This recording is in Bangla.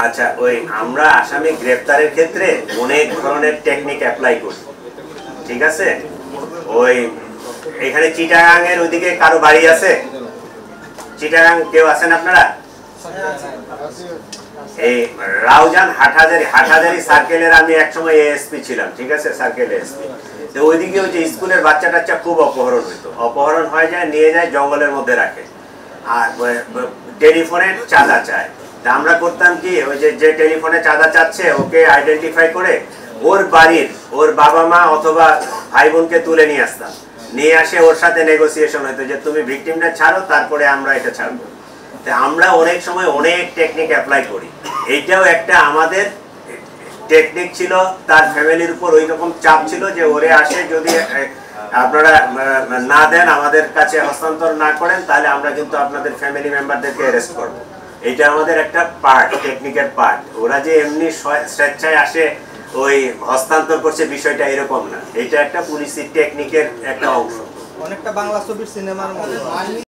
আচ্ছা, ওই আমরা আসামি গ্রেফতারের ক্ষেত্রে অনেক ধরনের টেকনিক অ্যাপ্লাই করি, ঠিক আছে? ওই এখানে চিটাগাং এর ওইদিকে কারো বাড়ি আছে? চিটাগাং কেউ আছেন আপনারা? এই রাউজান হাটহাজারি সার্কেলের আমি একসময় এএসপি ছিলাম, ঠিক আছে, সার্কেল এএসপি। তো ওইদিকে ওই যে স্কুলের বাচ্চা টাচ্চা খুব অপহরণ হইতো, অপহরণ হয়ে যায়, নিয়ে যায় জঙ্গলের মধ্যে রাখে, আর টেলিফোনে চাঁদা চায়। তা আমরা করতাম কি, ওই যে টেলিফোনে চাঁদা চাচ্ছে ওকে আইডেন্টিফাই করে ওর বাড়ির ওর বাবা মা অথবা ভাই বোনকে তুলে নিয়ে আসতাম, নিয়ে আসে ওর সাথে নেগোসিয়েশন হইতো যে তুমি ভিকটিমটা ছাড়ো, তারপরে আমরা এটা ছাড়বো। আমরা অনেক সময় অনেক টেকনিক অ্যাপ্লাই করি। এইটাও একটা আমাদের টেকনিক ছিল। তার ফ্যামিলির উপর ওই রকম চাপ ছিল যে ওরে আসে যদি আপনারা না দেন, আমাদের কাছে হস্তান্তর না করেন, তাহলে আমরা কিন্তু আপনাদের ফ্যামিলি মেম্বারদেরকে অ্যারেস্ট করবো। এটা আমাদের একটা পার্ট, টেকনিকের পার্ট। ওরা যে এমনি স্বেচ্ছায় আসে ওই হস্তান্তর করছে বিষয়টা এরকম না, এটা একটা পুলিশের টেকনিকের একটা অংশ। অনেকটা বাংলা ছবির সিনেমার মধ্যে